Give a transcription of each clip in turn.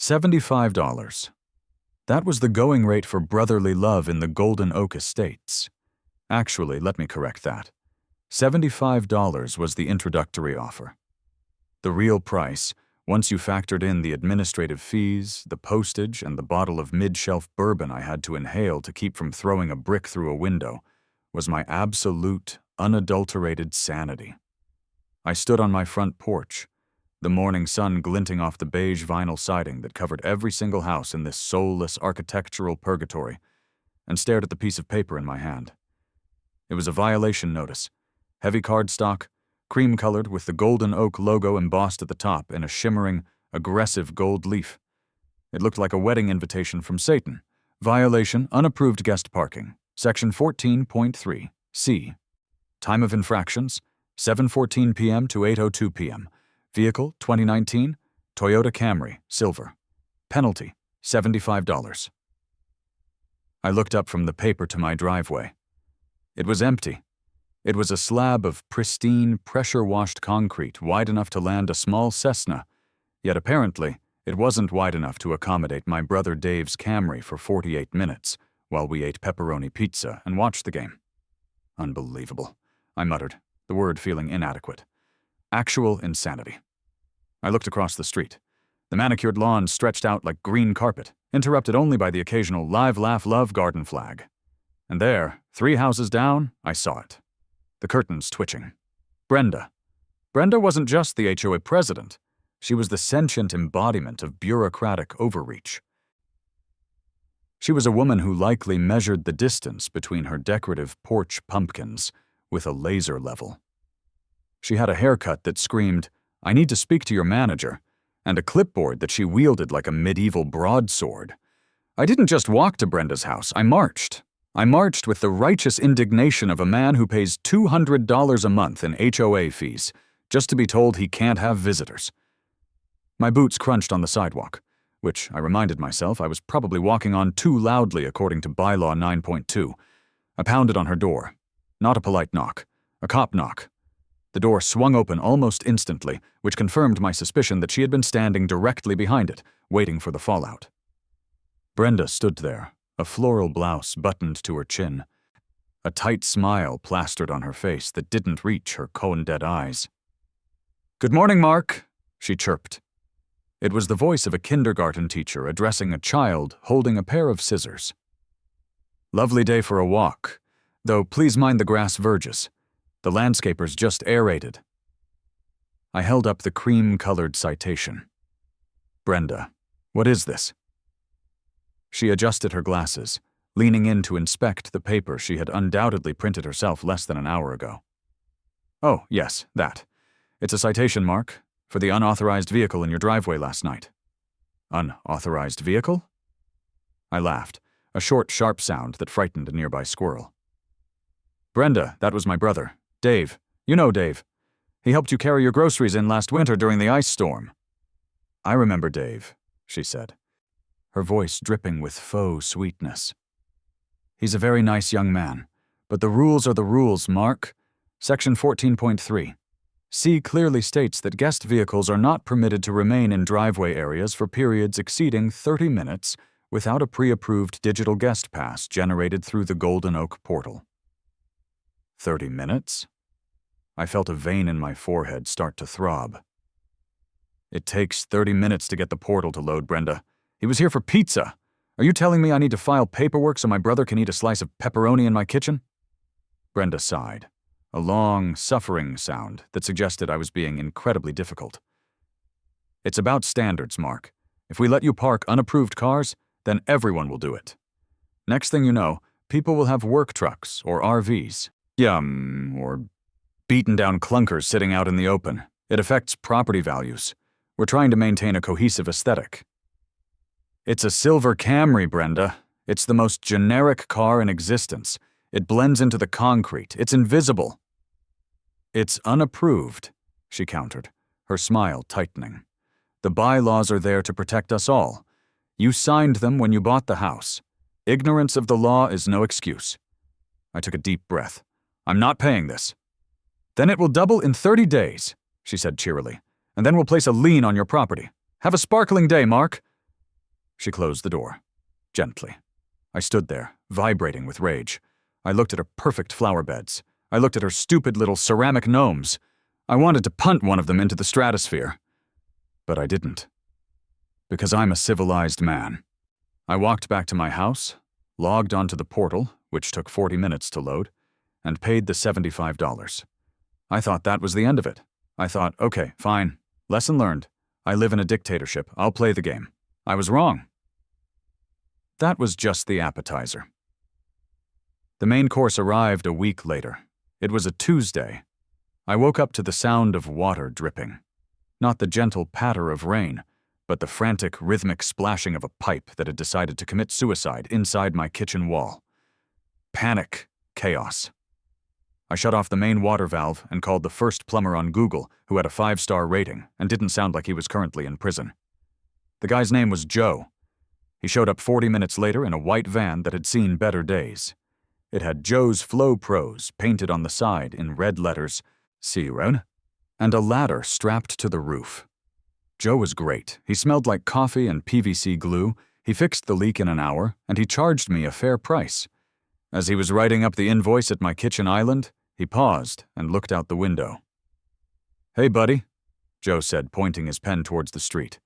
$75. That was the going rate for brotherly love in the Golden Oak Estates. Actually, let me correct that. $75 was the introductory offer. The real price, once you factored in the administrative fees, the postage, and the bottle of mid-shelf bourbon I had to inhale to keep from throwing a brick through a window, was my absolute, unadulterated sanity. I stood on my front porch, the morning sun glinting off the beige vinyl siding that covered every single house in this soulless architectural purgatory, and stared at the piece of paper in my hand. It was a violation notice, heavy cardstock, cream-colored with the Golden Oak logo embossed at the top in a shimmering, aggressive gold leaf. It looked like a wedding invitation from Satan. Violation, unapproved guest parking. Section 14.3, C. Time of infractions, 7:14 p.m. to 8:02 p.m. Vehicle, 2019, Toyota Camry, silver. Penalty, $75. I looked up from the paper to my driveway. It was empty. It was a slab of pristine, pressure-washed concrete wide enough to land a small Cessna, yet apparently it wasn't wide enough to accommodate my brother Dave's Camry for 48 minutes while we ate pepperoni pizza and watched the game. Unbelievable, I muttered, the word feeling inadequate. Actual insanity. I looked across the street. The manicured lawn stretched out like green carpet, interrupted only by the occasional live, laugh, love garden flag. And there, 3 houses down, I saw it. The curtains twitching. Brenda. Brenda wasn't just the HOA president. She was the sentient embodiment of bureaucratic overreach. She was a woman who likely measured the distance between her decorative porch pumpkins with a laser level. She had a haircut that screamed, "I need to speak to your manager," and a clipboard that she wielded like a medieval broadsword. I didn't just walk to Brenda's house, I marched. I marched with the righteous indignation of a man who pays $200 a month in HOA fees just to be told he can't have visitors. My boots crunched on the sidewalk, which I reminded myself I was probably walking on too loudly according to Bylaw 9.2. I pounded on her door. Not a polite knock. A cop knock. The door swung open almost instantly, which confirmed my suspicion that she had been standing directly behind it, waiting for the fallout. Brenda stood there, a floral blouse buttoned to her chin, a tight smile plastered on her face that didn't reach her cone-dead eyes. "Good morning, Mark," she chirped. It was the voice of a kindergarten teacher addressing a child holding a pair of scissors. "Lovely day for a walk, though please mind the grass verges. The landscaper's just aerated." I held up the cream-colored citation. "Brenda, what is this?" She adjusted her glasses, leaning in to inspect the paper she had undoubtedly printed herself less than an hour ago. "Oh, yes, that. It's a citation, Mark, for the unauthorized vehicle in your driveway last night." "Unauthorized vehicle?" I laughed, a short, sharp sound that frightened a nearby squirrel. "Brenda, that was my brother, Dave. You know Dave. He helped you carry your groceries in last winter during the ice storm." "I remember Dave," she said, her voice dripping with faux sweetness. "He's a very nice young man, but the rules are the rules, Mark. Section 14.3. C clearly states that guest vehicles are not permitted to remain in driveway areas for periods exceeding 30 minutes without a pre-approved digital guest pass generated through the Golden Oak portal." 30 minutes? I felt a vein in my forehead start to throb. "It takes 30 minutes to get the portal to load, Brenda. He was here for pizza. Are you telling me I need to file paperwork so my brother can eat a slice of pepperoni in my kitchen?" Brenda sighed, a long, suffering sound that suggested I was being incredibly difficult. "It's about standards, Mark. If we let you park unapproved cars, then everyone will do it. Next thing you know, people will have work trucks or RVs. Or beaten-down clunkers sitting out in the open. It affects property values. We're trying to maintain a cohesive aesthetic." "It's a silver Camry, Brenda. It's the most generic car in existence. It blends into the concrete. It's invisible." "It's unapproved," she countered, her smile tightening. "The bylaws are there to protect us all. You signed them when you bought the house. Ignorance of the law is no excuse." I took a deep breath. "I'm not paying this." "Then it will double in 30 days, she said cheerily, "and then we'll place a lien on your property. Have a sparkling day, Mark." She closed the door. Gently. I stood there, vibrating with rage. I looked at her perfect flower beds. I looked at her stupid little ceramic gnomes. I wanted to punt one of them into the stratosphere. But I didn't. Because I'm a civilized man. I walked back to my house, logged onto the portal, which took 40 minutes to load, and paid the $75. I thought that was the end of it. I thought, okay, fine. Lesson learned. I live in a dictatorship. I'll play the game. I was wrong. That was just the appetizer. The main course arrived a week later. It was a Tuesday. I woke up to the sound of water dripping. Not the gentle patter of rain, but the frantic, rhythmic splashing of a pipe that had decided to commit suicide inside my kitchen wall. Panic. Chaos. I shut off the main water valve and called the first plumber on Google, who had a 5-star rating and didn't sound like he was currently in prison. The guy's name was Joe. He showed up 40 minutes later in a white van that had seen better days. It had Joe's Flow Pros painted on the side in red letters, "See you around," and a ladder strapped to the roof. Joe was great. He smelled like coffee and PVC glue. He fixed the leak in an hour, and he charged me a fair price. As he was writing up the invoice at my kitchen island, he paused and looked out the window. "Hey, buddy," Joe said, pointing his pen towards the street.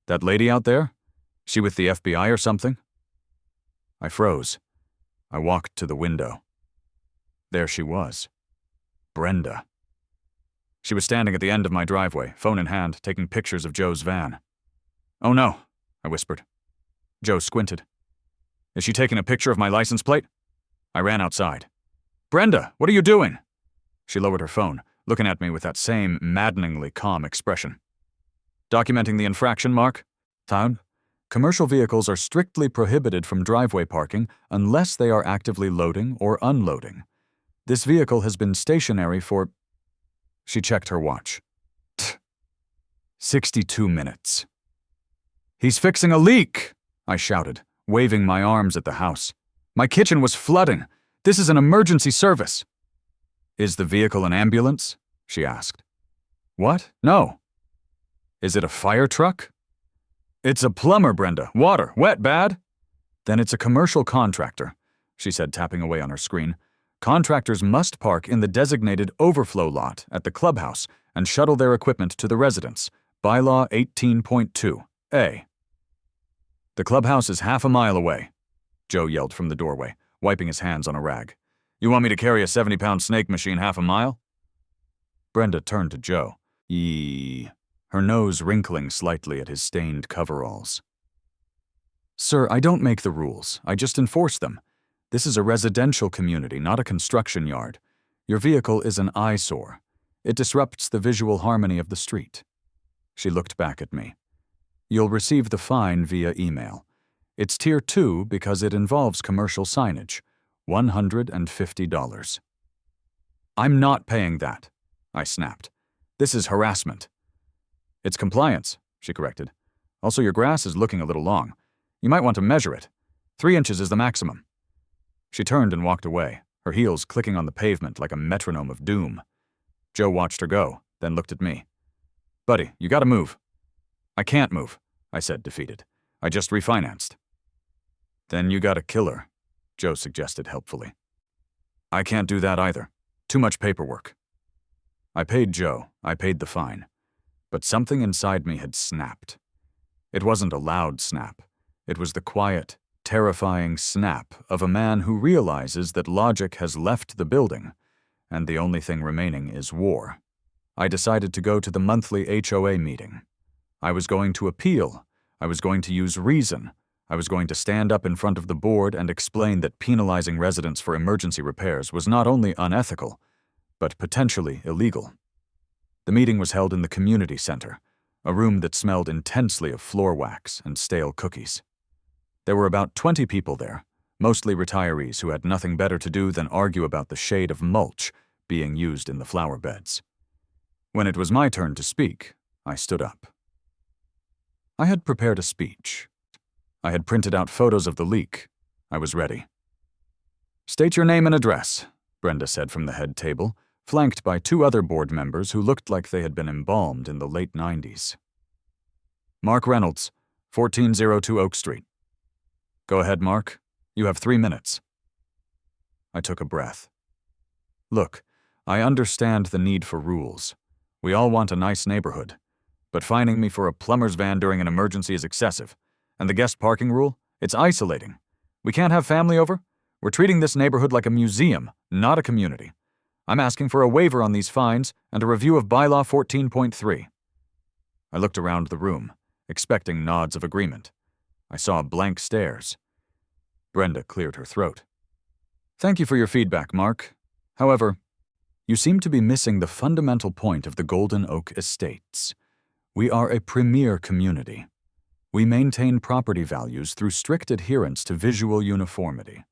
"That lady out there? She with the FBI or something?" I froze. I walked to the window. There she was. Brenda. She was standing at the end of my driveway, phone in hand, taking pictures of Joe's van. "Oh no," I whispered. Joe squinted. "Is she taking a picture of my license plate?" I ran outside. "Brenda, what are you doing?" She lowered her phone, looking at me with that same maddeningly calm expression. "Documenting the infraction, Mark? Town? Commercial vehicles are strictly prohibited from driveway parking unless they are actively loading or unloading. This vehicle has been stationary for..." She checked her watch. 62 minutes. "He's fixing a leak!" I shouted, waving my arms at the house. "My kitchen was flooding. This is an emergency service." "Is the vehicle an ambulance?" she asked. "What? No." "Is it a fire truck?" "It's a plumber, Brenda. Water. Wet bad?" "Then it's a commercial contractor," she said, tapping away on her screen. "Contractors must park in the designated overflow lot at the clubhouse and shuttle their equipment to the residence. Bylaw 18.2a. "The clubhouse is half a mile away," Joe yelled from the doorway, wiping his hands on a rag. "You want me to carry a 70-pound snake machine half a mile?" Brenda turned to Joe. Her nose wrinkling slightly at his stained coveralls. "Sir, I don't make the rules. I just enforce them. This is a residential community, not a construction yard. Your vehicle is an eyesore. It disrupts the visual harmony of the street." She looked back at me. "You'll receive the fine via email. It's Tier 2 because it involves commercial signage. $150. "I'm not paying that," I snapped. "This is harassment." "It's compliance," she corrected. "Also, your grass is looking a little long. You might want to measure it. 3 inches is the maximum." She turned and walked away, her heels clicking on the pavement like a metronome of doom. Joe watched her go, then looked at me. "Buddy, you gotta move." "I can't move," I said, defeated. "I just refinanced." "Then you gotta kill her," Joe suggested helpfully. "I can't do that either. Too much paperwork." I paid Joe. I paid the fine. But something inside me had snapped. It wasn't a loud snap. It was the quiet, terrifying snap of a man who realizes that logic has left the building, and the only thing remaining is war. I decided to go to the monthly HOA meeting. I was going to appeal. I was going to use reason. I was going to stand up in front of the board and explain that penalizing residents for emergency repairs was not only unethical, but potentially illegal. The meeting was held in the community center, a room that smelled intensely of floor wax and stale cookies. There were about 20 people there, mostly retirees who had nothing better to do than argue about the shade of mulch being used in the flower beds. When it was my turn to speak, I stood up. I had prepared a speech. I had printed out photos of the leak. I was ready. "State your name and address," Brenda said from the head table, flanked by 2 other board members who looked like they had been embalmed in the late 90s. "Mark Reynolds, 1402 Oak Street. Go ahead, Mark. You have 3 minutes. I took a breath. Look, I understand the need for rules. We all want a nice neighborhood. But fining me for a plumber's van during an emergency is excessive. And the guest parking rule? It's isolating. We can't have family over? We're treating this neighborhood like a museum, not a community. I'm asking for a waiver on these fines and a review of Bylaw 14.3. I looked around the room, expecting nods of agreement. I saw blank stares. Brenda cleared her throat. Thank you for your feedback, Mark. However, you seem to be missing the fundamental point of the Golden Oak Estates. We are a premier community. We maintain property values through strict adherence to visual uniformity.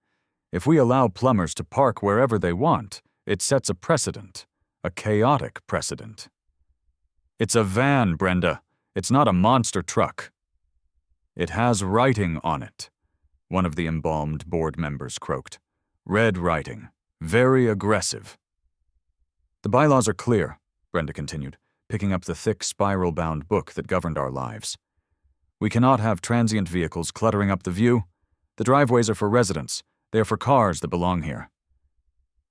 If we allow plumbers to park wherever they want, it sets a precedent, a chaotic precedent. It's a van, Brenda. It's not a monster truck. It has writing on it, one of the embalmed board members croaked. Red writing. Very aggressive. The bylaws are clear, Brenda continued, picking up the thick spiral-bound book that governed our lives. We cannot have transient vehicles cluttering up the view. The driveways are for residents. They are for cars that belong here.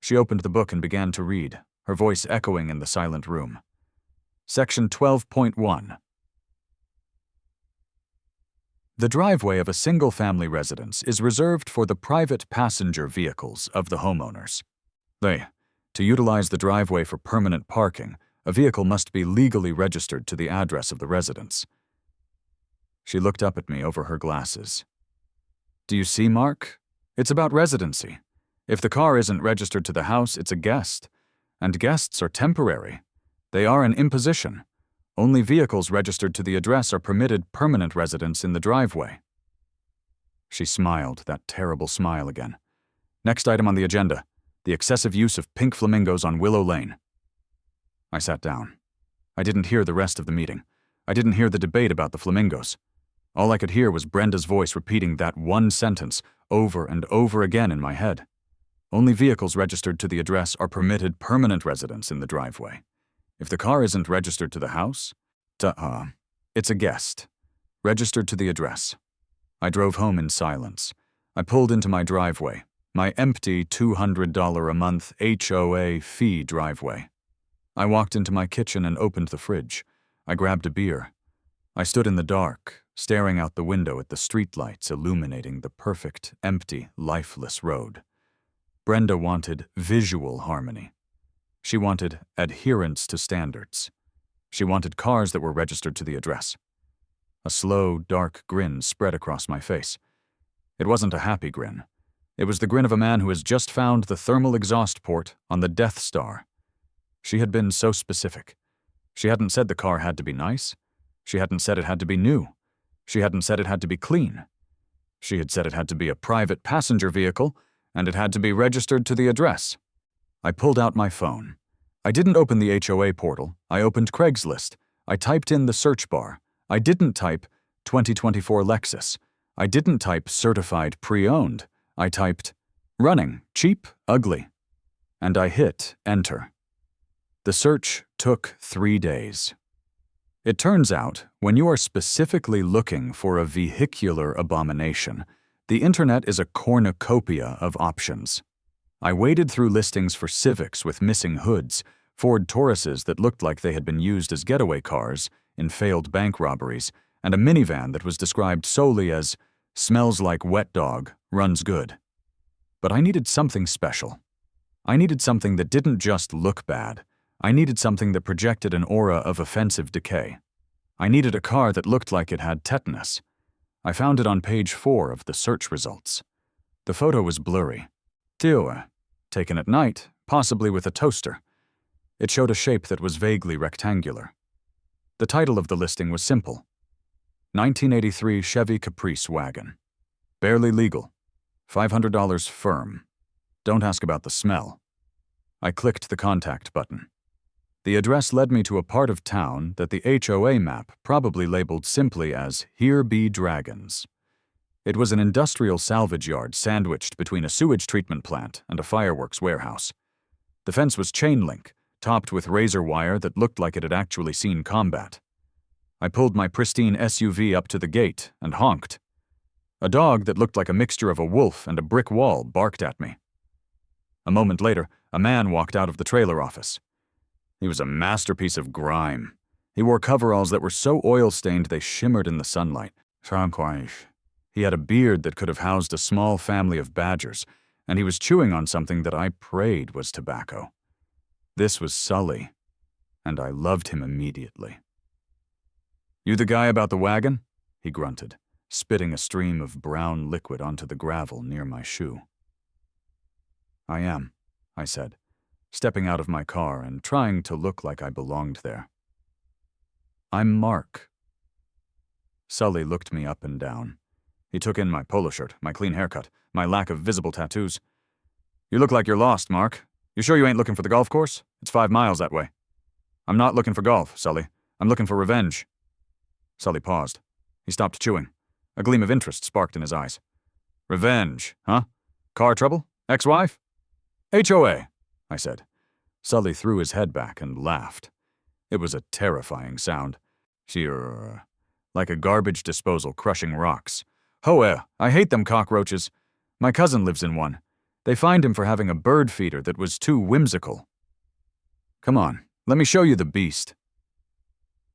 She opened the book and began to read, her voice echoing in the silent room. Section 12.1. The driveway of a single-family residence is reserved for the private passenger vehicles of the homeowners. To utilize the driveway for permanent parking, a vehicle must be legally registered to the address of the residence. She looked up at me over her glasses. Do you see, Mark? It's about residency. If the car isn't registered to the house, it's a guest. And guests are temporary. They are an imposition. Only vehicles registered to the address are permitted permanent residence in the driveway. She smiled, that terrible smile again. Next item on the agenda, the excessive use of pink flamingos on Willow Lane. I sat down. I didn't hear the rest of the meeting. I didn't hear the debate about the flamingos. All I could hear was Brenda's voice repeating that one sentence over and over again in my head. Only vehicles registered to the address are permitted permanent residence in the driveway. If the car isn't registered to the house, it's a guest. Registered to the address. I drove home in silence. I pulled into my driveway, my empty $200 a month HOA fee driveway. I walked into my kitchen and opened the fridge. I grabbed a beer. I stood in the dark, staring out the window at the streetlights illuminating the perfect, empty, lifeless road. Brenda wanted visual harmony. She wanted adherence to standards. She wanted cars that were registered to the address. A slow, dark grin spread across my face. It wasn't a happy grin. It was the grin of a man who has just found the thermal exhaust port on the Death Star. She had been so specific. She hadn't said the car had to be nice. She hadn't said it had to be new. She hadn't said it had to be clean. She had said it had to be a private passenger vehicle, and it had to be registered to the address. I pulled out my phone. I didn't open the HOA portal. I opened Craigslist. I typed in the search bar. I didn't type 2024 Lexus. I didn't type certified pre-owned. I typed running, cheap, ugly. And I hit enter. The search took 3 days. It turns out, when you are specifically looking for a vehicular abomination, the internet is a cornucopia of options. I waded through listings for Civics with missing hoods, Ford Tauruses that looked like they had been used as getaway cars in failed bank robberies, and a minivan that was described solely as smells like wet dog, runs good. But I needed something special. I needed something that didn't just look bad. I needed something that projected an aura of offensive decay. I needed a car that looked like it had tetanus. I found it on page 4 of the search results. The photo was blurry. Taken at night, possibly with a toaster. It showed a shape that was vaguely rectangular. The title of the listing was simple. 1983 Chevy Caprice wagon. Barely legal. $500 firm. Don't ask about the smell. I clicked the contact button. The address led me to a part of town that the HOA map probably labeled simply as Here Be Dragons. It was an industrial salvage yard sandwiched between a sewage treatment plant and a fireworks warehouse. The fence was chain link, topped with razor wire that looked like it had actually seen combat. I pulled my pristine SUV up to the gate and honked. A dog that looked like a mixture of a wolf and a brick wall barked at me. A moment later, a man walked out of the trailer office. He was a masterpiece of grime. He wore coveralls that were so oil-stained they shimmered in the sunlight. He had a beard that could have housed a small family of badgers, and he was chewing on something that I prayed was tobacco. This was Sully, and I loved him immediately. "You the guy about the wagon?" he grunted, spitting a stream of brown liquid onto the gravel near my shoe. "I am," I said, stepping out of my car and trying to look like I belonged there. "I'm Mark." Sully looked me up and down. He took in my polo shirt, my clean haircut, my lack of visible tattoos. "You look like you're lost, Mark. You sure you ain't looking for the golf course? It's 5 miles that way." "I'm not looking for golf, Sully. I'm looking for revenge." Sully paused. He stopped chewing. A gleam of interest sparked in his eyes. "Revenge, huh? Car trouble? Ex-wife?" "HOA," I said. Sully threw his head back and laughed. It was a terrifying sound. Like a garbage disposal crushing rocks. "HOA, I hate them cockroaches. My cousin lives in one. They fined him for having a bird feeder that was too whimsical. Come on, let me show you the beast."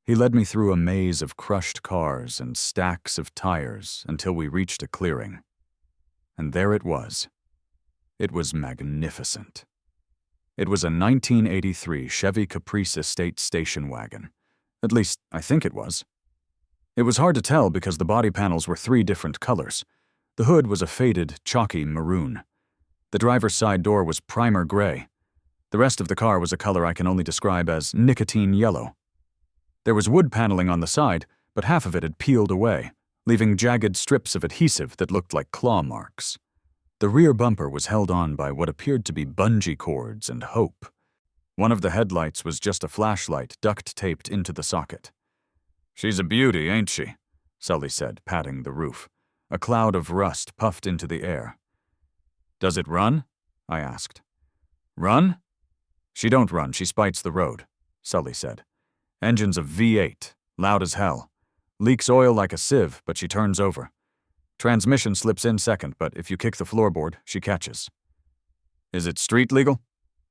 He led me through a maze of crushed cars and stacks of tires until we reached a clearing. And there it was. It was magnificent. It was a 1983 Chevy Caprice Estate station wagon. At least, I think it was. It was hard to tell because the body panels were 3 different colors. The hood was a faded, chalky maroon. The driver's side door was primer gray. The rest of the car was a color I can only describe as nicotine yellow. There was wood paneling on the side, but half of it had peeled away, leaving jagged strips of adhesive that looked like claw marks. The rear bumper was held on by what appeared to be bungee cords and hope. One of the headlights was just a flashlight duct-taped into the socket. "She's a beauty, ain't she?" Sully said, patting the roof. A cloud of rust puffed into the air. "Does it run?" I asked. "Run?" "She don't run, she spites the road," Sully said. "Engine's a V8, loud as hell. Leaks oil like a sieve, but she turns over. Transmission slips in second, but if you kick the floorboard, she catches." "Is it street legal?"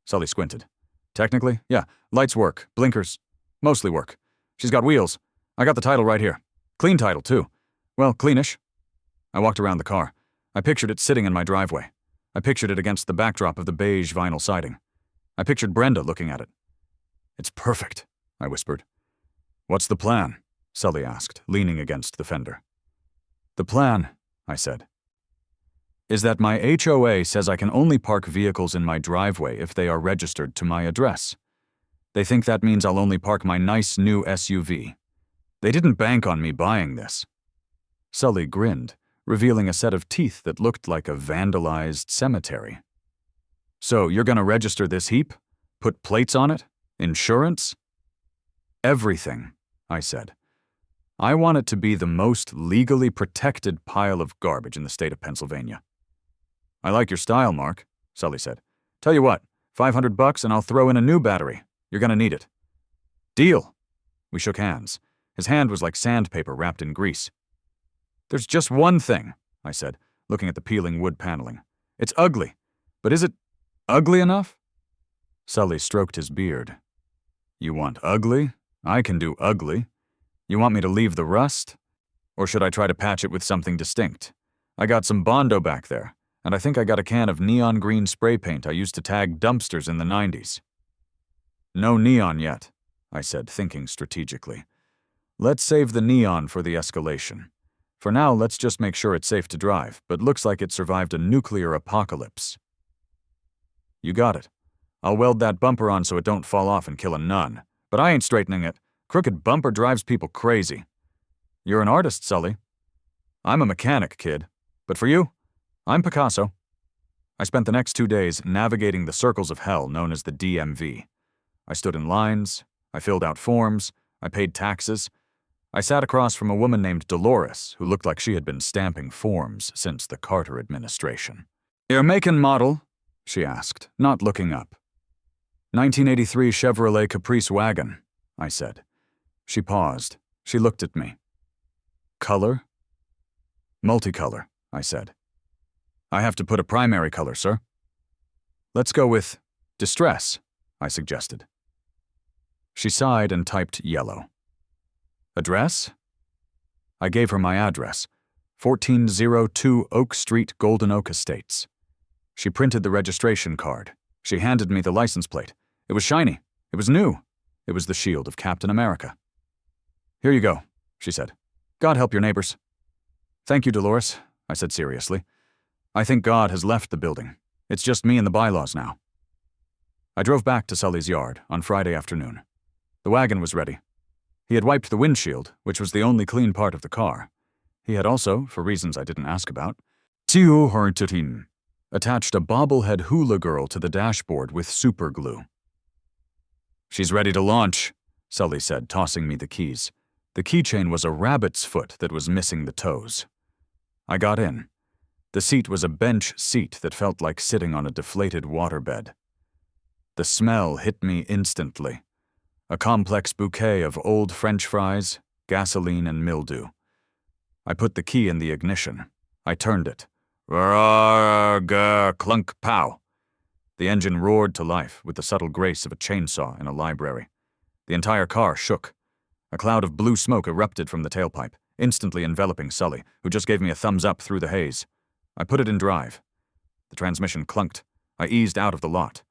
Sully squinted. "Technically, yeah. Lights work, blinkers, mostly work. She's got wheels. I got the title right here. Clean title, too. Well, cleanish." I walked around the car. I pictured it sitting in my driveway. I pictured it against the backdrop of the beige vinyl siding. I pictured Brenda looking at it. "It's perfect," I whispered. "What's the plan?" Sully asked, leaning against the fender. "The plan," I said, "is that my HOA says I can only park vehicles in my driveway if they are registered to my address. They think that means I'll only park my nice new SUV. They didn't bank on me buying this." Sully grinned, revealing a set of teeth that looked like a vandalized cemetery. "So you're gonna register this heap? Put plates on it? Insurance?" "Everything," I said. "I want it to be the most legally protected pile of garbage in the state of Pennsylvania." "I like your style, Mark," Sully said. "Tell you what, $500 and I'll throw in a new battery. You're gonna need it." "Deal." We shook hands. His hand was like sandpaper wrapped in grease. "There's just one thing," I said, looking at the peeling wood paneling. "It's ugly, but is it ugly enough?" Sully stroked his beard. "You want ugly? I can do ugly. You want me to leave the rust? Or should I try to patch it with something distinct? I got some Bondo back there, and I think I got a can of neon green spray paint I used to tag dumpsters in the 90s. "No neon yet," I said, thinking strategically. "Let's save the neon for the escalation. For now, let's just make sure it's safe to drive, but looks like it survived a nuclear apocalypse." "You got it. I'll weld that bumper on so it don't fall off and kill a nun. But I ain't straightening it. Crooked bumper drives people crazy." "You're an artist, Sully." "I'm a mechanic, kid. But for you, I'm Picasso." I spent the next 2 days navigating the circles of hell known as the DMV. I stood in lines, I filled out forms, I paid taxes. I sat across from a woman named Dolores who looked like she had been stamping forms since the Carter administration. "Your make and model?" she asked, not looking up. "1983 Chevrolet Caprice wagon," I said. She paused, She looked at me. Color? Multicolor, I said. I have to put a primary color, sir. Let's go with distress, I suggested. She sighed and typed yellow. Address? I gave her my address, 1402 Oak Street, Golden Oak Estates. She printed the registration card. She handed me the license plate. It was shiny. It was new. It was the shield of Captain America. Here you go, she said. God help your neighbors. Thank you, Dolores, I said seriously. I think God has left the building. It's just me and the bylaws now. I drove back to Sully's yard on Friday afternoon. The wagon was ready. He had wiped the windshield, which was the only clean part of the car. He had also, for reasons I didn't ask about, attached a bobblehead hula girl to the dashboard with super glue. She's ready to launch, Sully said, tossing me the keys. The keychain was a rabbit's foot that was missing the toes. I got in. The seat was a bench seat that felt like sitting on a deflated waterbed. The smell hit me instantly. A complex bouquet of old French fries, gasoline, and mildew. I put the key in the ignition. I turned it. Clunk, pow. The engine roared to life with the subtle grace of a chainsaw in a library. The entire car shook. A cloud of blue smoke erupted from the tailpipe, instantly enveloping Sully, who just gave me a thumbs up through the haze. I put it in drive. The transmission clunked. I eased out of the lot.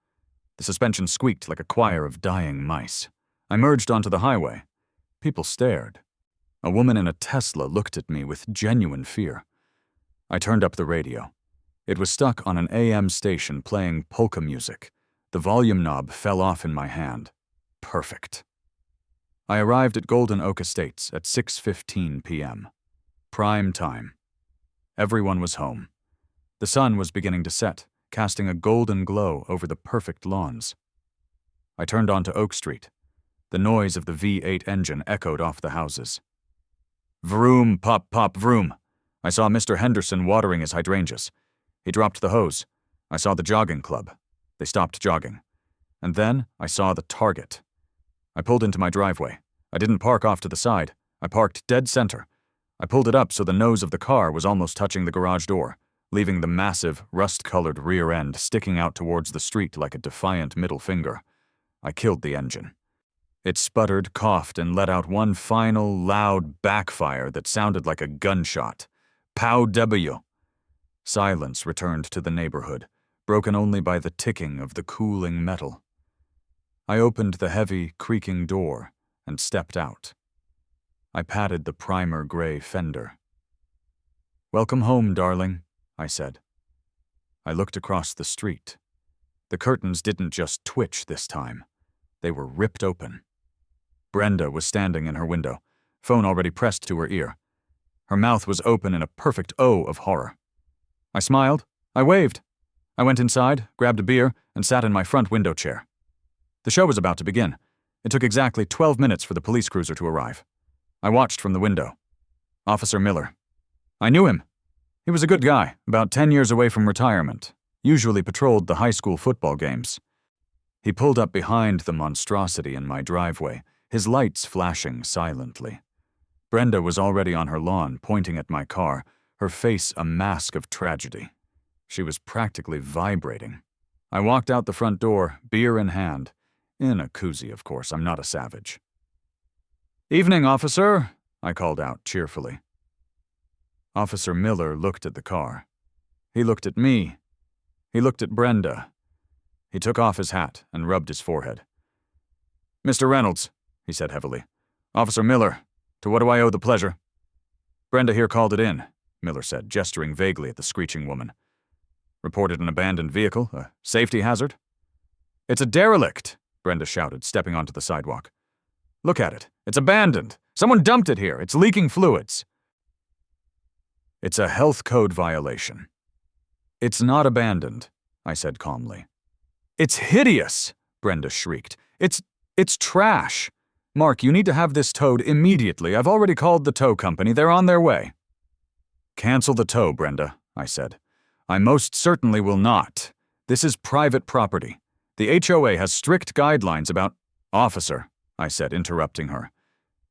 The suspension squeaked like a choir of dying mice. I merged onto the highway. People stared. A woman in a Tesla looked at me with genuine fear. I turned up the radio. It was stuck on an AM station playing polka music. The volume knob fell off in my hand. Perfect. I arrived at Golden Oak Estates at 6:15 p.m. Prime time. Everyone was home. The sun was beginning to set, casting a golden glow over the perfect lawns. I turned onto Oak Street. The noise of the V8 engine echoed off the houses. Vroom, pop, pop, vroom. I saw Mr. Henderson watering his hydrangeas. He dropped the hose. I saw the jogging club. They stopped jogging. And then I saw the target. I pulled into my driveway. I didn't park off to the side. I parked dead center. I pulled it up so the nose of the car was almost touching the garage door, leaving the massive, rust-colored rear end sticking out towards the street like a defiant middle finger. I killed the engine. It sputtered, coughed, and let out one final, loud backfire that sounded like a gunshot. Pow W. Silence returned to the neighborhood, broken only by the ticking of the cooling metal. I opened the heavy, creaking door and stepped out. I patted the primer gray fender. Welcome home, darling, I said. I looked across the street. The curtains didn't just twitch this time. They were ripped open. Brenda was standing in her window, phone already pressed to her ear. Her mouth was open in a perfect O of horror. I smiled. I waved. I went inside, grabbed a beer, and sat in my front window chair. The show was about to begin. It took exactly 12 minutes for the police cruiser to arrive. I watched from the window. Officer Miller. I knew him. He was a good guy, about 10 years away from retirement, usually patrolled the high school football games. He pulled up behind the monstrosity in my driveway, his lights flashing silently. Brenda was already on her lawn, pointing at my car, her face a mask of tragedy. She was practically vibrating. I walked out the front door, beer in hand. In a koozie, of course, I'm not a savage. Evening, officer, I called out cheerfully. Officer Miller looked at the car. He looked at me. He looked at Brenda. He took off his hat and rubbed his forehead. Mr. Reynolds, he said heavily. Officer Miller, to what do I owe the pleasure? Brenda here called it in, Miller said, gesturing vaguely at the screeching woman. Reported an abandoned vehicle, a safety hazard? It's a derelict, Brenda shouted, stepping onto the sidewalk. Look at it. It's abandoned. Someone dumped it here. It's leaking fluids. It's a health code violation. It's not abandoned, I said calmly. It's hideous, Brenda shrieked. It's trash. Mark, you need to have this towed immediately. I've already called the tow company. They're on their way. Cancel the tow, Brenda, I said. I most certainly will not. This is private property. The HOA has strict guidelines about— Officer, I said, interrupting her.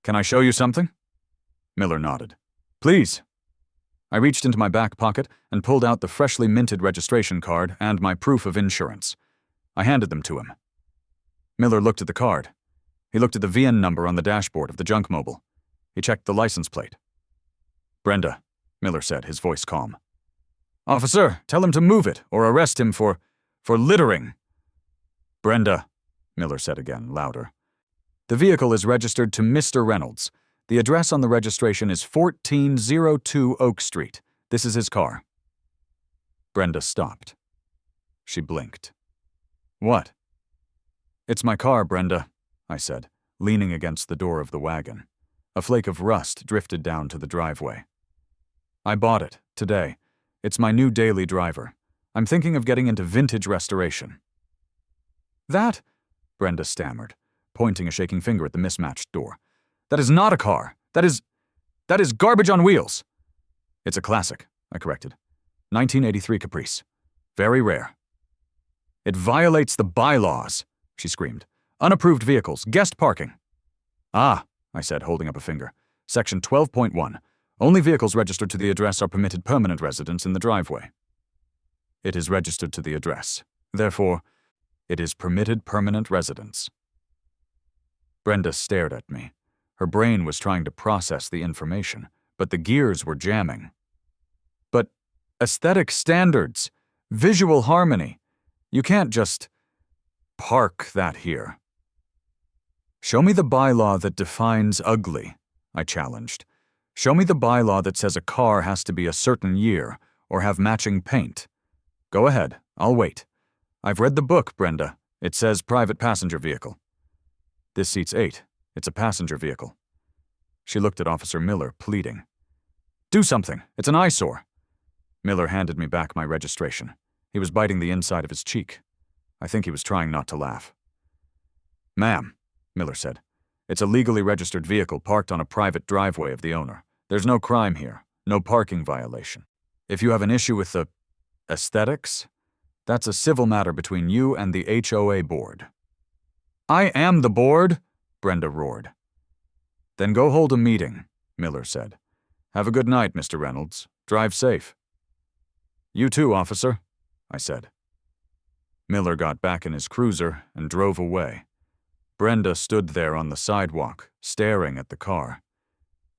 Can I show you something? Miller nodded. Please. I reached into my back pocket and pulled out the freshly minted registration card and my proof of insurance. I handed them to him. Miller looked at the card. He looked at the VIN number on the dashboard of the junk mobile. He checked the license plate. Brenda, Miller said, his voice calm. Officer, tell him to move it or arrest him for littering. Brenda, Miller said again, louder. The vehicle is registered to Mr. Reynolds. The address on the registration is 1402 Oak Street. This is his car. Brenda stopped. She blinked. What? It's my car, Brenda, I said, leaning against the door of the wagon. A flake of rust drifted down to the driveway. I bought it, today. It's my new daily driver. I'm thinking of getting into vintage restoration. That, Brenda stammered, pointing a shaking finger at the mismatched door. That is not a car. That is garbage on wheels. It's a classic, I corrected. 1983 Caprice. Very rare. It violates the bylaws, she screamed. Unapproved vehicles, guest parking. Ah, I said, holding up a finger. Section 12.1. Only vehicles registered to the address are permitted permanent residence in the driveway. It is registered to the address. Therefore, it is permitted permanent residence. Brenda stared at me. Her brain was trying to process the information, but the gears were jamming. But aesthetic standards, visual harmony, you can't just park that here. Show me the bylaw that defines ugly, I challenged. Show me the bylaw that says a car has to be a certain year or have matching paint. Go ahead, I'll wait. I've read the book, Brenda. It says private passenger vehicle. This seats 8. It's a passenger vehicle. She looked at Officer Miller, pleading. Do something. It's an eyesore. Miller handed me back my registration. He was biting the inside of his cheek. I think he was trying not to laugh. Ma'am, Miller said, it's a legally registered vehicle parked on a private driveway of the owner. There's no crime here, no parking violation. If you have an issue with the aesthetics, that's a civil matter between you and the HOA board. I am the board, Brenda roared. Then go hold a meeting, Miller said. Have a good night, Mr. Reynolds. Drive safe. You too, officer, I said. Miller got back in his cruiser and drove away. Brenda stood there on the sidewalk, staring at the car.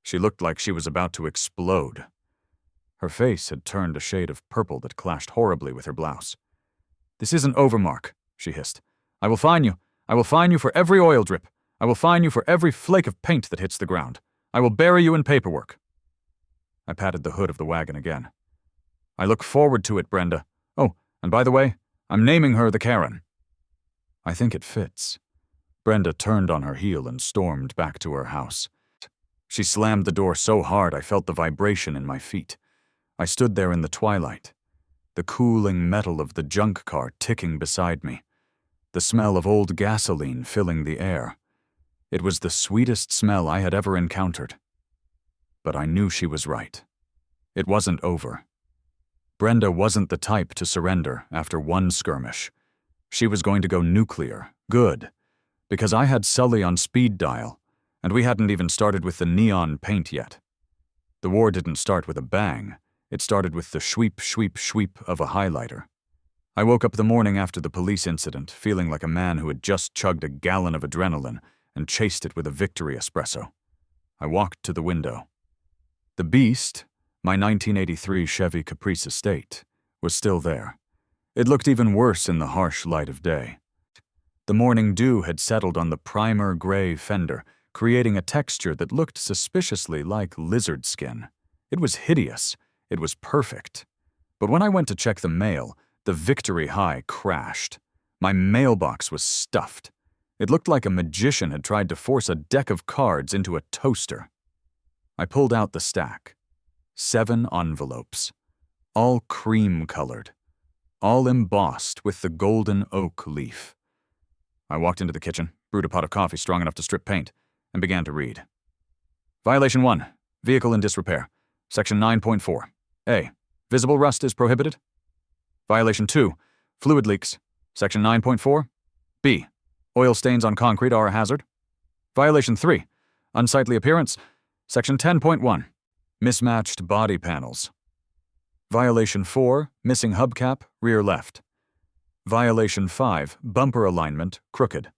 She looked like she was about to explode. Her face had turned a shade of purple that clashed horribly with her blouse. This isn't over, Mark, she hissed. I will fine you. I will fine you for every oil drip. I will fine you for every flake of paint that hits the ground. I will bury you in paperwork. I patted the hood of the wagon again. I look forward to it, Brenda. Oh, and by the way, I'm naming her the Karen. I think it fits. Brenda turned on her heel and stormed back to her house. She slammed the door so hard I felt the vibration in my feet. I stood there in the twilight, the cooling metal of the junk car ticking beside me, the smell of old gasoline filling the air. It was the sweetest smell I had ever encountered. But I knew she was right. It wasn't over. Brenda wasn't the type to surrender after one skirmish. She was going to go nuclear, good, because I had Sully on speed dial, and we hadn't even started with the neon paint yet. The war didn't start with a bang. It started with the shweep, shweep, shweep of a highlighter. I woke up the morning after the police incident feeling like a man who had just chugged a gallon of adrenaline and chased it with a victory espresso. I walked to the window. The beast, my 1983 Chevy Caprice Estate, was still there. It looked even worse in the harsh light of day. The morning dew had settled on the primer gray fender, creating a texture that looked suspiciously like lizard skin. It was hideous. It was perfect. But when I went to check the mail, the victory high crashed. My mailbox was stuffed. It looked like a magician had tried to force a deck of cards into a toaster. I pulled out the stack. 7 envelopes. All cream-colored. All embossed with the golden oak leaf. I walked into the kitchen, brewed a pot of coffee strong enough to strip paint, and began to read. Violation 1. Vehicle in disrepair. Section 9.4. A. Visible rust is prohibited. Violation 2. Fluid leaks. Section 9.4. B. Oil stains on concrete are a hazard. Violation 3. Unsightly appearance. Section 10.1. Mismatched body panels. Violation 4, missing hubcap, rear left. Violation 5, bumper alignment, crooked.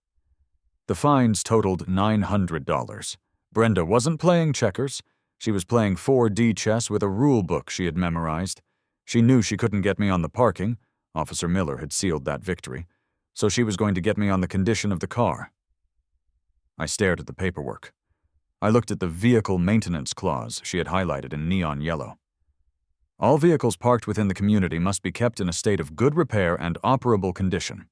The fines totaled $900. Brenda wasn't playing checkers. She was playing 4D chess with a rule book she had memorized. She knew she couldn't get me on the parking. Officer Miller had sealed that victory. So she was going to get me on the condition of the car. I stared at the paperwork. I looked at the vehicle maintenance clause she had highlighted in neon yellow. All vehicles parked within the community must be kept in a state of good repair and operable condition.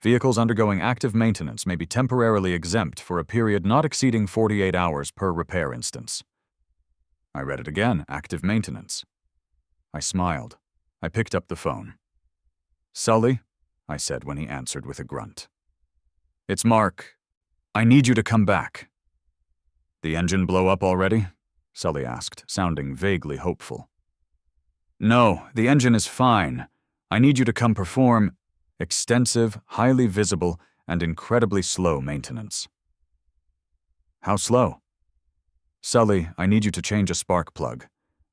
Vehicles undergoing active maintenance may be temporarily exempt for a period not exceeding 48 hours per repair instance. I read it again, active maintenance. I smiled. I picked up the phone. "Sully," I said when he answered with a grunt. "It's Mark. I need you to come back." "The engine blow up already?" Sully asked, sounding vaguely hopeful. "No, the engine is fine. I need you to come perform extensive, highly visible, and incredibly slow maintenance." "How slow?" "Sully, I need you to change a spark plug,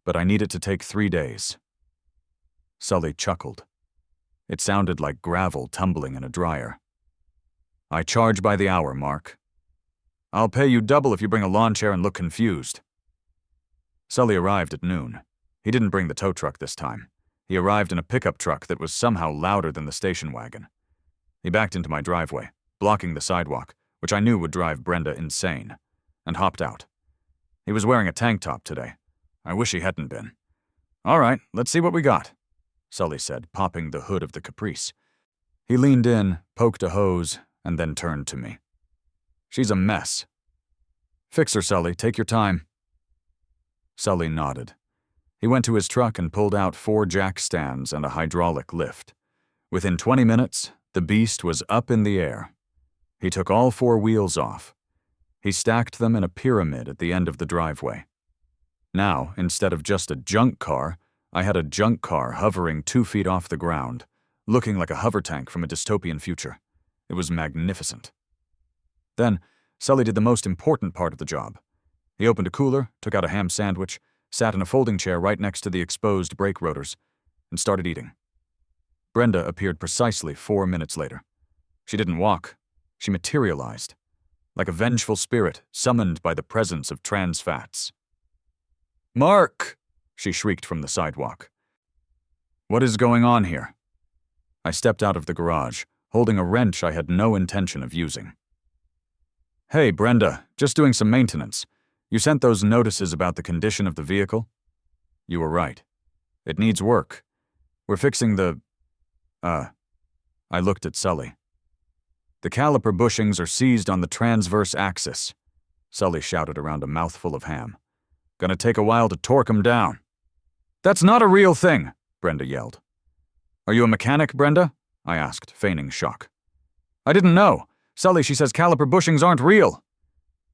but I need it to take 3 days." Sully chuckled. It sounded like gravel tumbling in a dryer. "I charge by the hour, Mark. I'll pay you double if you bring a lawn chair and look confused." Sully arrived at noon. He didn't bring the tow truck this time. He arrived in a pickup truck that was somehow louder than the station wagon. He backed into my driveway, blocking the sidewalk, which I knew would drive Brenda insane, and hopped out. He was wearing a tank top today. I wish he hadn't been. "All right, let's see what we got," Sully said, popping the hood of the Caprice. He leaned in, poked a hose, and then turned to me. "She's a mess." "Fix her, Sully. Take your time." Sully nodded. He went to his truck and pulled out 4 jack stands and a hydraulic lift. Within 20 minutes, the beast was up in the air. He took all 4 wheels off. He stacked them in a pyramid at the end of the driveway. Now, instead of just a junk car, I had a junk car hovering 2 feet off the ground, looking like a hover tank from a dystopian future. It was magnificent. Then, Sully did the most important part of the job. He opened a cooler, took out a ham sandwich, sat in a folding chair right next to the exposed brake rotors, and started eating. Brenda appeared precisely 4 minutes later. She didn't walk. She materialized, like a vengeful spirit summoned by the presence of trans fats. "Mark!" she shrieked from the sidewalk. "What is going on here?" I stepped out of the garage, holding a wrench I had no intention of using. "Hey, Brenda, just doing some maintenance. You sent those notices about the condition of the vehicle?" "You were right. It needs work. We're fixing the, I looked at Sully. "The caliper bushings are seized on the transverse axis," Sully shouted around a mouthful of ham. "Gonna take a while to torque 'em down." "That's not a real thing," Brenda yelled. "Are you a mechanic, Brenda?" I asked, feigning shock. "I didn't know. Sully, she says caliper bushings aren't real."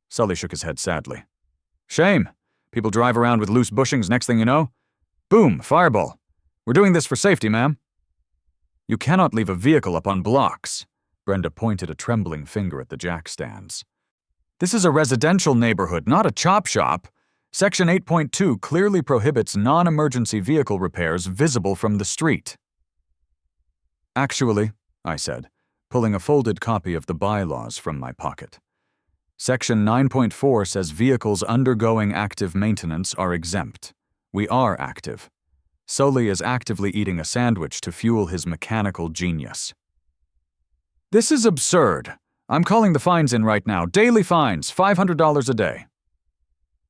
Sully shook his head sadly. "Shame. People drive around with loose bushings, next thing you know. Boom, fireball. We're doing this for safety, ma'am." "You cannot leave a vehicle up on blocks." Brenda pointed a trembling finger at the jack stands. "This is a residential neighborhood, not a chop shop. Section 8.2 clearly prohibits non-emergency vehicle repairs visible from the street." "Actually," I said, pulling a folded copy of the bylaws from my pocket. "Section 9.4 says vehicles undergoing active maintenance are exempt. We are active. Sully is actively eating a sandwich to fuel his mechanical genius." "This is absurd. I'm calling the fines in right now. Daily fines, $500 a day."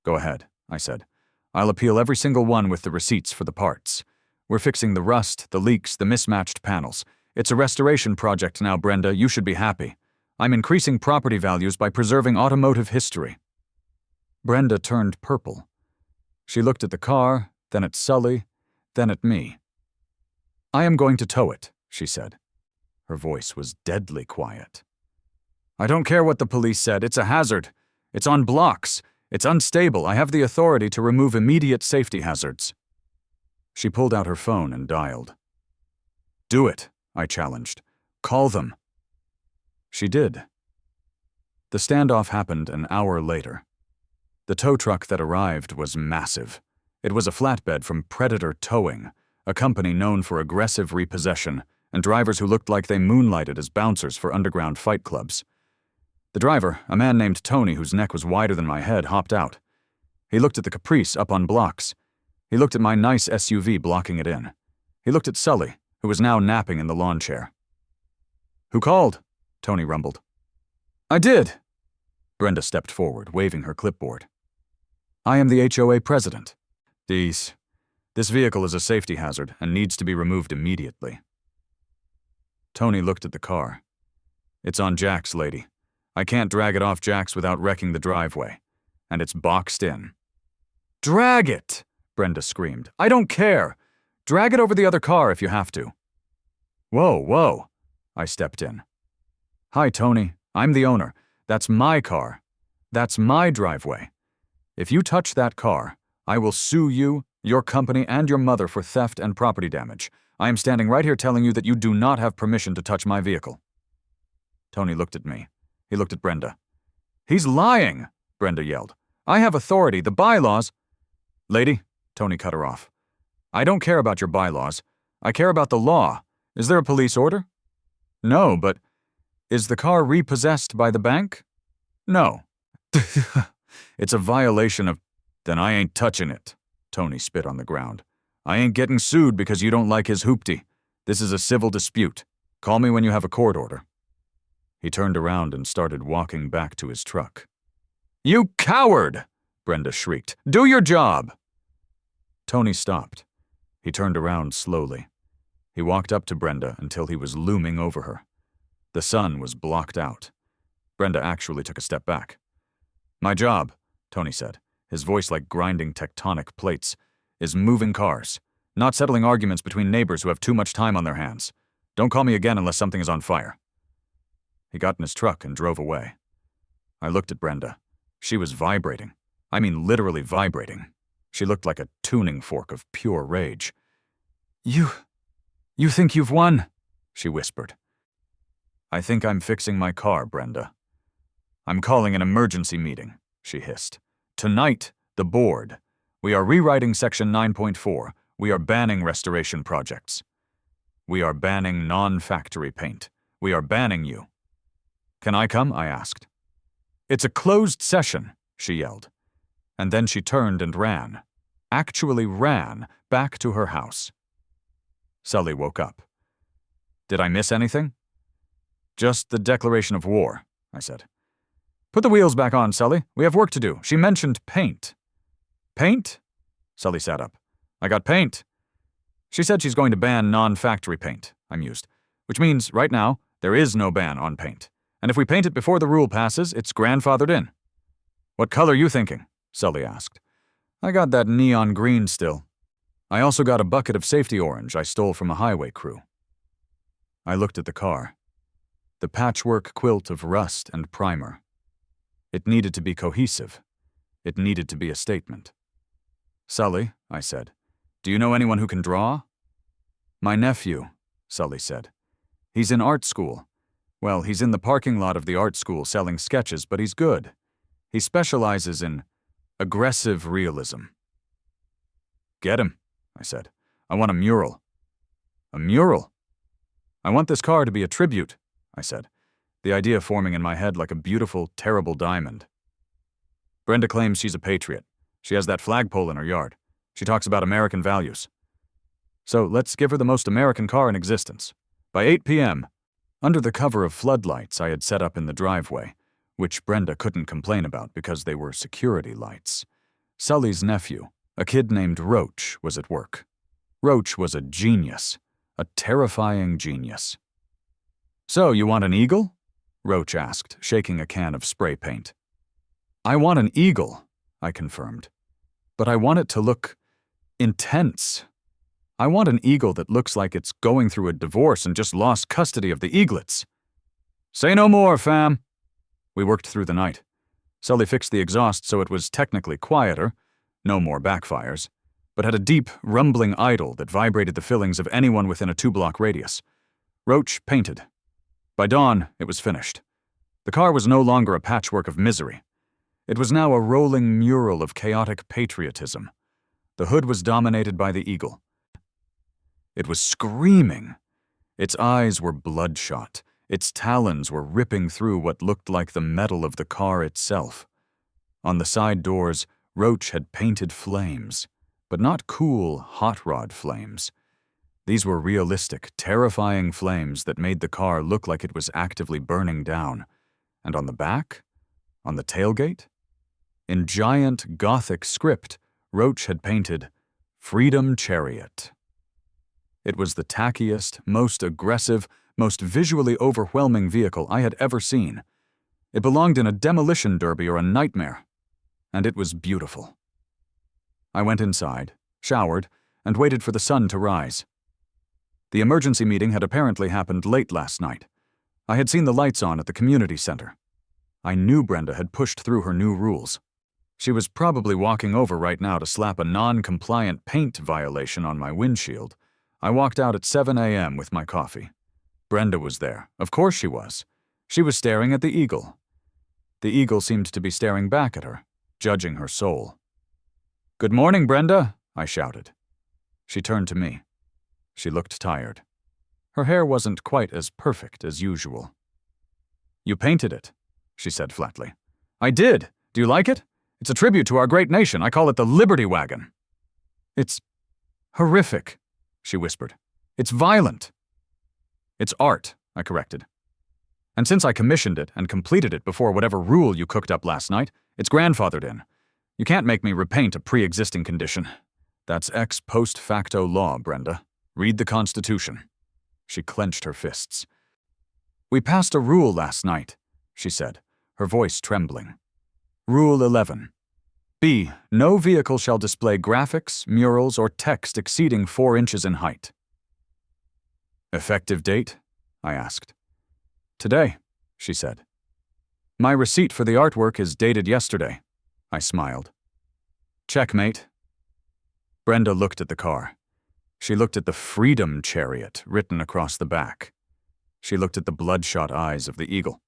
"Go ahead," I said. "I'll appeal every single one with the receipts for the parts. We're fixing the rust, the leaks, the mismatched panels. It's a restoration project now, Brenda. You should be happy. I'm increasing property values by preserving automotive history." Brenda turned purple. She looked at the car, then at Sully, then at me. "I am going to tow it," she said. Her voice was deadly quiet. "I don't care what the police said. It's a hazard. It's on blocks. It's unstable. I have the authority to remove immediate safety hazards." She pulled out her phone and dialed. "Do it," I challenged. "Call them." She did. The standoff happened an hour later. The tow truck that arrived was massive. It was a flatbed from Predator Towing, a company known for aggressive repossession and drivers who looked like they moonlighted as bouncers for underground fight clubs. The driver, a man named Tony whose neck was wider than my head, hopped out. He looked at the Caprice up on blocks. He looked at my nice SUV blocking it in. He looked at Sully, who was now napping in the lawn chair. "Who called?" Tony rumbled. "I did." Brenda stepped forward, waving her clipboard. "I am the HOA president. This vehicle is a safety hazard and needs to be removed immediately." Tony looked at the car. "It's on jacks, lady. I can't drag it off jacks without wrecking the driveway. And it's boxed in." "Drag it!" Brenda screamed. "I don't care. Drag it over the other car if you have to." Whoa. I stepped in. "Hi, Tony. I'm the owner. That's my car. That's my driveway. If you touch that car, I will sue you, your company, and your mother for theft and property damage. I am standing right here telling you that you do not have permission to touch my vehicle." Tony looked at me. He looked at Brenda. "He's lying!" Brenda yelled. "I have authority. The bylaws—" "Lady," Tony cut her off. "I don't care about your bylaws. I care about the law. Is there a police order?" "No, but is the car repossessed by the bank?" "No." "It's a violation of—" "Then I ain't touching it." Tony spit on the ground. "I ain't getting sued because you don't like his hoopty. This is a civil dispute. Call me when you have a court order." He turned around and started walking back to his truck. "You coward!" Brenda shrieked. "Do your job!" Tony stopped. He turned around slowly. He walked up to Brenda until he was looming over her. The sun was blocked out. Brenda actually took a step back. "My job," Tony said, his voice like grinding tectonic plates, "is moving cars, not settling arguments between neighbors who have too much time on their hands. Don't call me again unless something is on fire." He got in his truck and drove away. I looked at Brenda. She was vibrating. I mean literally vibrating. She looked like a tuning fork of pure rage. You think you've won?" she whispered. "I think I'm fixing my car, Brenda." "I'm calling an emergency meeting," she hissed. "Tonight, the board. We are rewriting Section 9.4. We are banning restoration projects. We are banning non-factory paint. We are banning you." "Can I come?" I asked. "It's a closed session," she yelled. And then she turned and ran. Actually ran back to her house. Sully woke up. "Did I miss anything?" "Just the declaration of war," I said. "Put the wheels back on, Sully. We have work to do. She mentioned paint." "Paint?" Sully sat up. "I got paint." "She said she's going to ban non-factory paint," I mused. "Which means, right now, there is no ban on paint. And if we paint it before the rule passes, it's grandfathered in." "What color you thinking?" Sully asked. "I got that neon green still. I also got a bucket of safety orange I stole from a highway crew." I looked at the car. The patchwork quilt of rust and primer. It needed to be cohesive. It needed to be a statement. "Sully," I said, "do you know anyone who can draw?" "My nephew," Sully said. "He's in art school. Well, he's in the parking lot of the art school selling sketches, but he's good. He specializes in aggressive realism." "Get him," I said. "I want a mural." "A mural?" "I want this car to be a tribute," I said, the idea forming in my head like a beautiful, terrible diamond. "Brenda claims she's a patriot. She has that flagpole in her yard. She talks about American values. So let's give her the most American car in existence. By 8 p.m., under the cover of floodlights I had set up in the driveway, which Brenda couldn't complain about because they were security lights, Sully's nephew, a kid named Roach, was at work. Roach was a genius, a terrifying genius. "So, you want an eagle?" Roach asked, shaking a can of spray paint. "I want an eagle," I confirmed. "But I want it to look intense. I want an eagle that looks like it's going through a divorce and just lost custody of the eaglets." "Say no more, fam." We worked through the night. Sully fixed the exhaust so it was technically quieter, no more backfires, but had a deep, rumbling idle that vibrated the fillings of anyone within a 2-block radius. Roach painted. By dawn, it was finished. The car was no longer a patchwork of misery. It was now a rolling mural of chaotic patriotism. The hood was dominated by the eagle. It was screaming. Its eyes were bloodshot. Its talons were ripping through what looked like the metal of the car itself. On the side doors, Roach had painted flames, but not cool, hot rod flames. These were realistic, terrifying flames that made the car look like it was actively burning down. And on the back? On the tailgate? In giant Gothic script, Roach had painted, "Freedom Chariot." It was the tackiest, most aggressive, most visually overwhelming vehicle I had ever seen. It belonged in a demolition derby or a nightmare. And it was beautiful. I went inside, showered, and waited for the sun to rise. The emergency meeting had apparently happened late last night. I had seen the lights on at the community center. I knew Brenda had pushed through her new rules. She was probably walking over right now to slap a non-compliant paint violation on my windshield. I walked out at 7 a.m. with my coffee. Brenda was there. Of course she was. She was staring at the eagle. The eagle seemed to be staring back at her, judging her soul. "Good morning, Brenda," I shouted. She turned to me. She looked tired. Her hair wasn't quite as perfect as usual. "You painted it," she said flatly. "I did. Do you like it? It's a tribute to our great nation. I call it the Liberty Wagon." "It's horrific," she whispered. "It's violent." "It's art," I corrected. "And since I commissioned it and completed it before whatever rule you cooked up last night, it's grandfathered in. You can't make me repaint a pre-existing condition. That's ex post facto law, Brenda. Read the Constitution." She clenched her fists. "We passed a rule last night," she said, her voice trembling. Rule 11. B. No vehicle shall display graphics, murals, or text exceeding 4 inches in height. "Effective date?" I asked. "Today," she said. "My receipt for the artwork is dated yesterday." I smiled. "Checkmate." Brenda looked at the car. She looked at the Freedom Chariot written across the back. She looked at the bloodshot eyes of the eagle.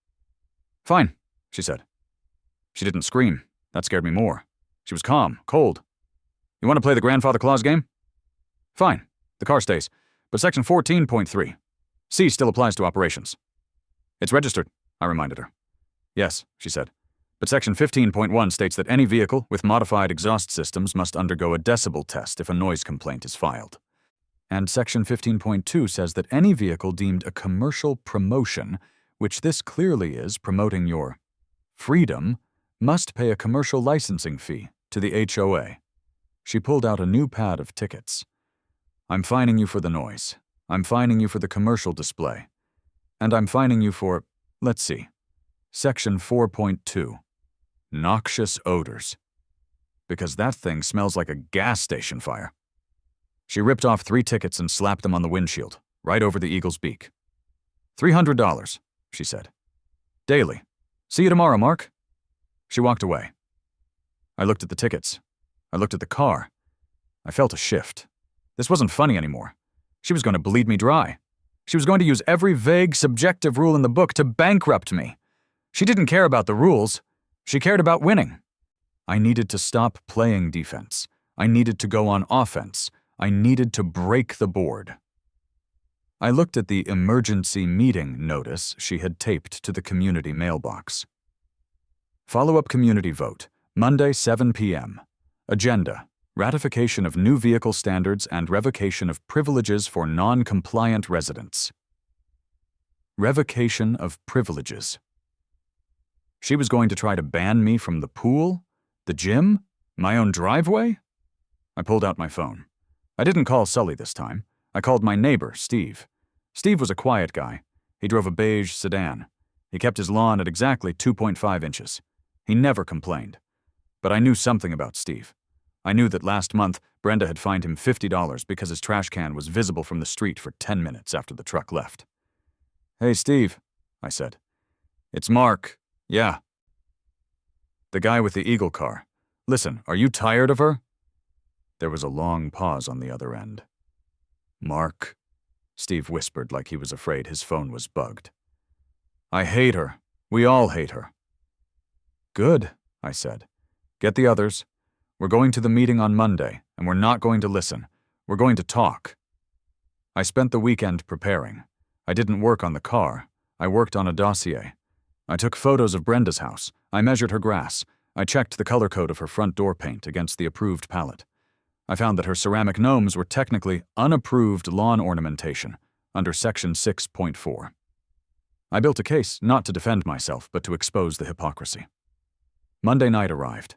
"Fine," she said. She didn't scream. That scared me more. She was calm, cold. "You want to play the grandfather clause game?" "Fine. The car stays. But section 14.3. C still applies to operations." "It's registered," I reminded her. "Yes," she said. "But section 15.1 states that any vehicle with modified exhaust systems must undergo a decibel test if a noise complaint is filed. And section 15.2 says that any vehicle deemed a commercial promotion, which this clearly is promoting your freedom, must pay a commercial licensing fee to the HOA. She pulled out a new pad of tickets. "I'm fining you for the noise. I'm fining you for the commercial display. And I'm fining you for, let's see, section 4.2, noxious odors. Because that thing smells like a gas station fire." She ripped off 3 tickets and slapped them on the windshield, right over the eagle's beak. $300, she said. "Daily. See you tomorrow, Mark." She walked away. I looked at the tickets. I looked at the car. I felt a shift. This wasn't funny anymore. She was going to bleed me dry. She was going to use every vague, subjective rule in the book to bankrupt me. She didn't care about the rules. She cared about winning. I needed to stop playing defense. I needed to go on offense. I needed to break the board. I looked at the emergency meeting notice she had taped to the community mailbox. Follow-up community vote, Monday, 7 p.m. Agenda: ratification of new vehicle standards and revocation of privileges for non-compliant residents. Revocation of privileges. She was going to try to ban me from the pool, the gym, my own driveway? I pulled out my phone. I didn't call Sully this time. I called my neighbor, Steve. Steve was a quiet guy. He drove a beige sedan. He kept his lawn at exactly 2.5 inches. He never complained. But I knew something about Steve. I knew that last month, Brenda had fined him $50 because his trash can was visible from the street for 10 minutes after the truck left. "Hey, Steve," I said. "It's Mark. Yeah." "The guy with the Eagle car. Listen, are you tired of her?" There was a long pause on the other end. "Mark," Steve whispered like he was afraid his phone was bugged. "I hate her. We all hate her." "Good," I said. Get the others. We're going to the meeting on Monday, and we're not going to listen. We're going to talk. I spent the weekend preparing. I didn't work on the car. I worked on a dossier. I took photos of Brenda's house. I measured her grass. I checked the color code of her front door paint against the approved palette. I found that her ceramic gnomes were technically unapproved lawn ornamentation under Section 6.4. I built a case not to defend myself, but to expose the hypocrisy. Monday night arrived.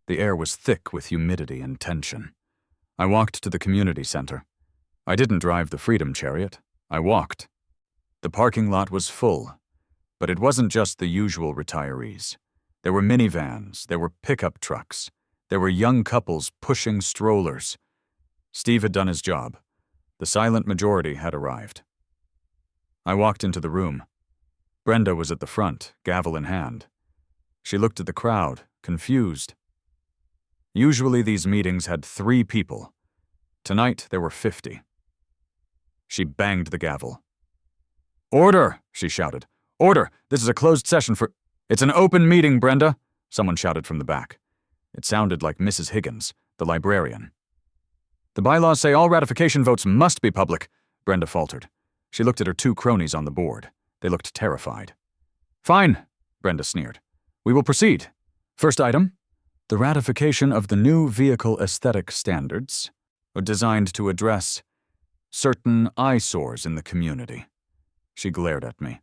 The air was thick with humidity and tension. I walked to the community center. I didn't drive the Freedom Chariot. I walked. The parking lot was full, but it wasn't just the usual retirees. There were minivans, there were pickup trucks, there were young couples pushing strollers. Steve had done his job. The silent majority had arrived. I walked into the room. Brenda was at the front, gavel in hand. She looked at the crowd, confused. Usually these meetings had 3 people. Tonight there were 50. She banged the gavel. "Order!" she shouted. "Order! This is a closed session for—" "It's an open meeting, Brenda!" someone shouted from the back. It sounded like Mrs. Higgins, the librarian. "The bylaws say all ratification votes must be public," Brenda faltered. She looked at her 2 cronies on the board. They looked terrified. "Fine," Brenda sneered. "We will proceed. First item, the ratification of the new vehicle aesthetic standards, designed to address certain eyesores in the community." She glared at me.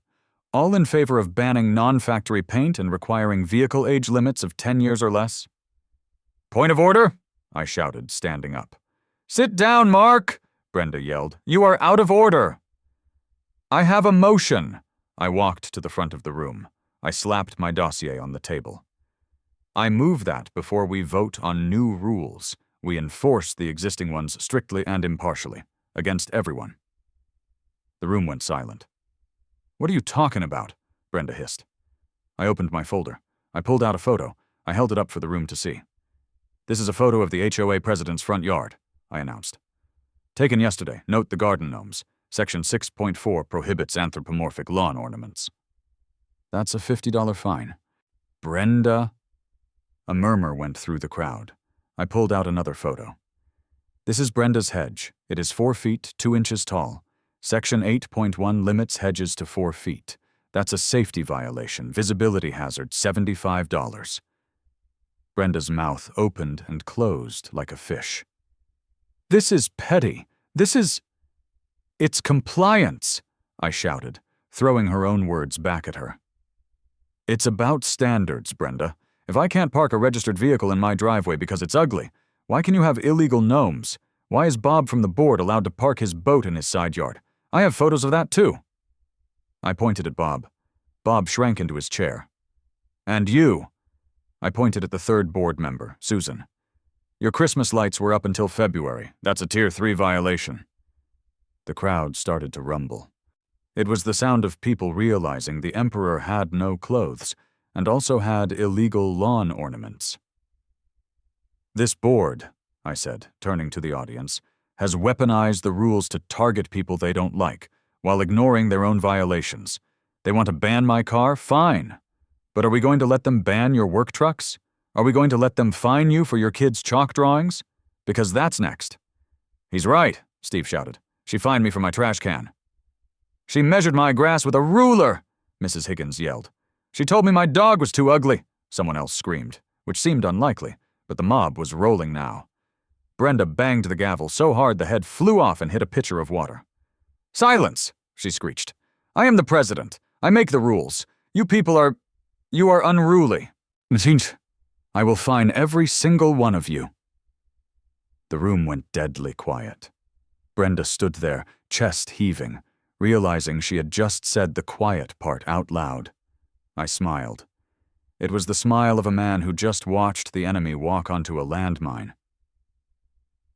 "All in favor of banning non-factory paint and requiring vehicle age limits of 10 years or less?" "Point of order," I shouted, standing up. "Sit down, Mark," Brenda yelled. "You are out of order." "I have a motion." I walked to the front of the room. I slapped my dossier on the table. "I move that before we vote on new rules, we enforce the existing ones strictly and impartially, against everyone." The room went silent. "What are you talking about?" Brenda hissed. I opened my folder. I pulled out a photo. I held it up for the room to see. "This is a photo of the HOA president's front yard," I announced. "Taken yesterday. Note the garden gnomes. Section 6.4 prohibits anthropomorphic lawn ornaments." "That's a $50 fine." "Brenda?" A murmur went through the crowd. I pulled out another photo. "This is Brenda's hedge. It is 4 feet, 2 inches tall. Section 8.1 limits hedges to 4 feet. That's a safety violation. Visibility hazard, $75. Brenda's mouth opened and closed like a fish. "This is petty. It's compliance," I shouted, throwing her own words back at her. "It's about standards, Brenda. If I can't park a registered vehicle in my driveway because it's ugly, why can you have illegal gnomes? Why is Bob from the board allowed to park his boat in his side yard? I have photos of that too." I pointed at Bob. Bob shrank into his chair. "And you?" I pointed at the 3rd board member, Susan. "Your Christmas lights were up until February. That's a Tier 3 violation." The crowd started to rumble. It was the sound of people realizing the emperor had no clothes, and also had illegal lawn ornaments. "This board," I said, turning to the audience, "has weaponized the rules to target people they don't like, while ignoring their own violations. They want to ban my car? Fine. But are we going to let them ban your work trucks? Are we going to let them fine you for your kids' chalk drawings? Because that's next." "He's right," Steve shouted. "She fined me for my trash can." "She measured my grass with a ruler," Mrs. Higgins yelled. "She told me my dog was too ugly," someone else screamed, which seemed unlikely, but the mob was rolling now. Brenda banged the gavel so hard the head flew off and hit a pitcher of water. "Silence!" she screeched. "I am the president. I make the rules. You are unruly. I will fine every single one of you." The room went deadly quiet. Brenda stood there, chest heaving, realizing she had just said the quiet part out loud. I smiled. It was the smile of a man who just watched the enemy walk onto a landmine.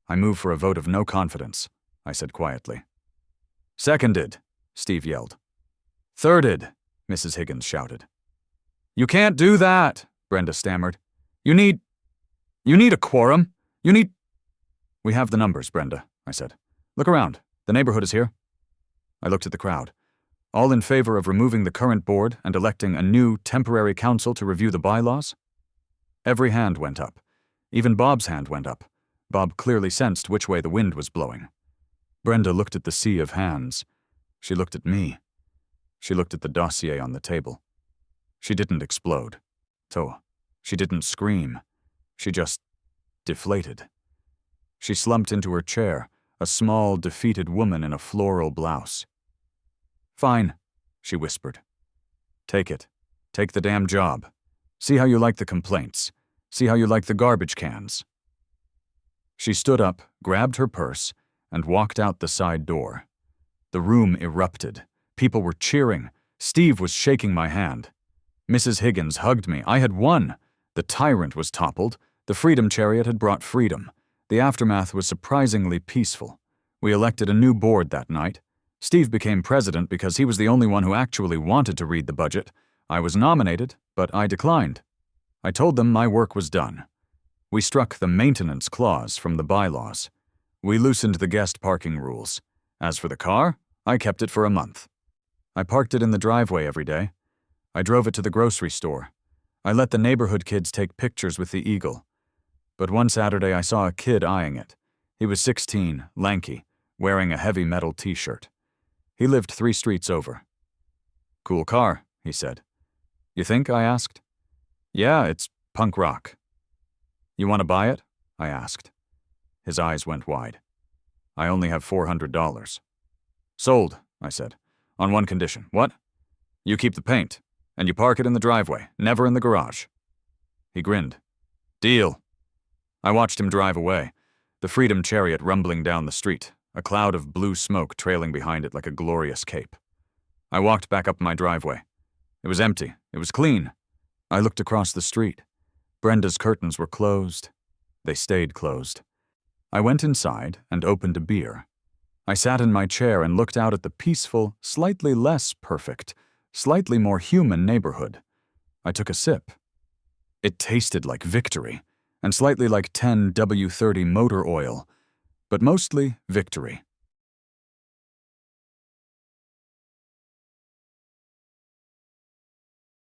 "I move for a vote of no confidence," I said quietly. "Seconded," Steve yelled. "Thirded," Mrs. Higgins shouted. "You can't do that," Brenda stammered. You need a quorum. We have the numbers, Brenda," I said. "Look around. The neighborhood is here." I looked at the crowd. All in favor of removing the current board and electing a new temporary council to review the bylaws? Every hand went up. Even Bob's hand went up. Bob clearly sensed which way the wind was blowing. Brenda looked at the sea of hands. She looked at me. She looked at the dossier on the table. She didn't explode. Toa. She didn't scream. She just deflated. She slumped into her chair, a small, defeated woman in a floral blouse. "Fine," she whispered. "Take it. Take the damn job. See how you like the complaints. See how you like the garbage cans." She stood up, grabbed her purse, and walked out the side door. The room erupted. People were cheering. Steve was shaking my hand. Mrs. Higgins hugged me. I had won. The tyrant was toppled. The freedom chariot had brought freedom. The aftermath was surprisingly peaceful. We elected a new board that night. Steve became president because he was the only one who actually wanted to read the budget. I was nominated, but I declined. I told them my work was done. We struck the maintenance clause from the bylaws. We loosened the guest parking rules. As for the car, I kept it for a month. I parked it in the driveway every day. I drove it to the grocery store. I let the neighborhood kids take pictures with the eagle. But one Saturday I saw a kid eyeing it. He was 16, lanky, wearing a heavy metal t-shirt. He lived 3 streets over. "Cool car," he said. "You think?" I asked. "Yeah, it's punk rock." "You want to buy it?" I asked. His eyes went wide. "I only have $400. "Sold," I said. "On one condition." "What?" "You keep the paint, and you park it in the driveway, never in the garage." He grinned. "Deal." I watched him drive away, the freedom chariot rumbling down the street, a cloud of blue smoke trailing behind it like a glorious cape. I walked back up my driveway. It was empty. It was clean. I looked across the street. Brenda's curtains were closed. They stayed closed. I went inside and opened a beer. I sat in my chair and looked out at the peaceful, slightly less perfect, slightly more human neighborhood. I took a sip. It tasted like victory, and slightly like 10 W30 motor oil, but mostly victory.